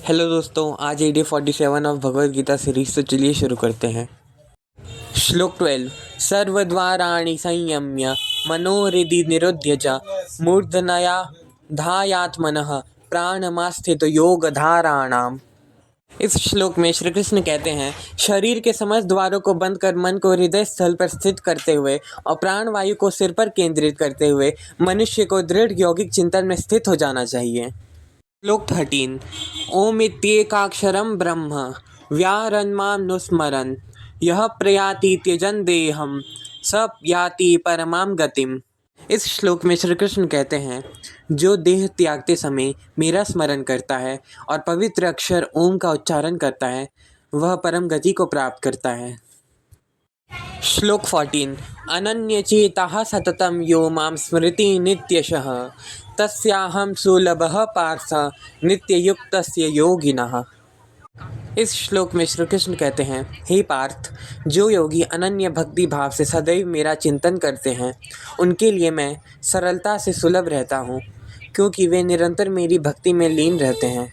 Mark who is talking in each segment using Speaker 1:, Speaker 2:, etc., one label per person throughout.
Speaker 1: Hello दोस्तों, आज day 47 of Bhagavad Gita series, तो चलिए शुरू करते हैं। श्लोक 12। सर्वद्वाराणि संयम्य मनोहृदि निरुध्य च मूर्धनया ध्यायात्मनः प्राणमास्थितो योग धाराणाम। इस श्लोक में श्री कृष्ण कहते हैं, शरीर के समस्त द्वारों को बंद कर मन को हृदय स्थल पर स्थित करते हुए और प्राण वायु को सिर पर केंद्रित करते हुए मनुष्य को दृढ़ यौगिक चिंतन में स्थित हो जाना चाहिए। श्लोक 13। ओमित्येकाक्षरं ब्रह्म व्याहरन्मामनुस्मरन् यः प्रयाति त्यजन् देहं स याति परमां गतिम। इस श्लोक में श्री कृष्ण कहते हैं, जो देह त्यागते समय मेरा स्मरण करता है और पवित्र अक्षर ओम का उच्चारण करता है, वह परम गति को प्राप्त करता है। श्लोक 14। अनन्यचेताः सततं यो मां स्मरति नित्यशः तस्याहं सुलभः पार्थ नित्ययुक्तस्य योगिनः। इस श्लोक में श्री कृष्ण कहते हैं, हे पार्थ, जो योगी अनन्य भक्ति भाव से सदैव मेरा चिंतन करते हैं, उनके लिए मैं सरलता से सुलभ रहता हूँ, क्योंकि वे निरंतर मेरी भक्ति में लीन रहते हैं।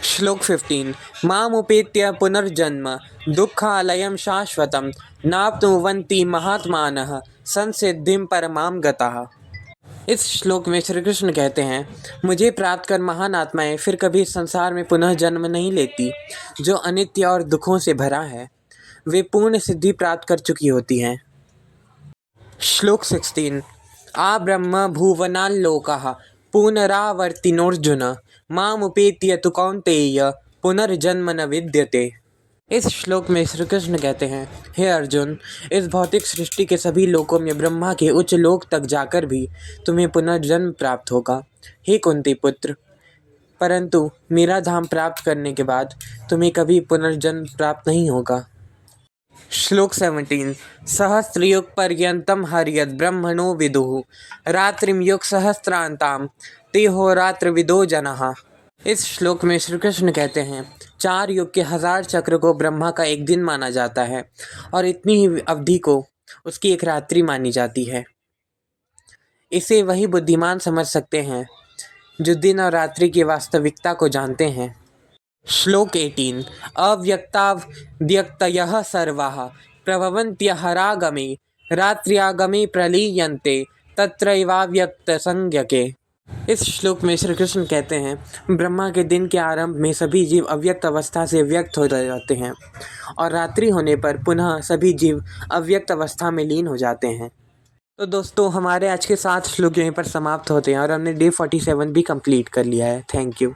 Speaker 1: श्लोक 15। मामुपेत्य पुनर्जन्म दुःखालयं शाश्वतं नाप्नुवन्ति महात्मानः संसिद्धिं परमां गताः। इस श्लोक में श्री कृष्ण कहते हैं, मुझे प्राप्त कर महान आत्माएं फिर कभी संसार में पुनः जन्म नहीं लेती। जो अनित्य और दुखों से भरा है, वे पूर्ण सिद्धि प्राप्त कर चुकी होती हैं। श्लोक 16। आ ब्रह्म भुवनाल्लोकाः पुनरावर्तिनोऽर्जुन मामुपेत्य तु कौन्तेय पुनर्जन्म न विद्यते। इस श्लोक में श्री कृष्ण कहते हैं, हे अर्जुन, इस भौतिक सृष्टि के सभी लोकों में ब्रह्मा के उच्च लोक तक जाकर भी तुम्हें पुनर्जन्म प्राप्त होगा। हे कुंती पुत्र, परंतु मेरा धाम प्राप्त करने के बाद तुम्हें कभी पुनर्जन्म प्राप्त नहीं होगा। श्लोक 17। सहस्रयुग पर्यंतम हर्यद ब्रह्मणो विदुः रात्रिम युग सहस्त्रांताम तेहोरात्रविदो जनः। इस श्लोक में श्री कृष्ण कहते हैं, 4 युग के 1000 चक्र को ब्रह्मा का एक दिन माना जाता है और इतनी ही अवधि को उसकी एक रात्रि मानी जाती है। इसे वही बुद्धिमान समझ सकते हैं जो दिन और रात्रि की वास्तविकता को जानते हैं। श्लोक 18। अव्यक्ताव्यक्तयः सर्वाः प्रभवन्त्यहरागमे रात्र्यागमे प्रलीयन्ते तत्रैवाव्यक्तसंज्ञके। इस श्लोक में श्री कृष्ण कहते हैं, ब्रह्मा के दिन के आरंभ में सभी जीव अव्यक्त अवस्था से व्यक्त हो जाते हैं और रात्रि होने पर पुनः सभी जीव अव्यक्त अवस्था में लीन हो जाते हैं। तो दोस्तों, हमारे आज के 7 श्लोक यहीं पर समाप्त होते हैं और हमने डे 47 भी कंप्लीट कर लिया है। Thank you.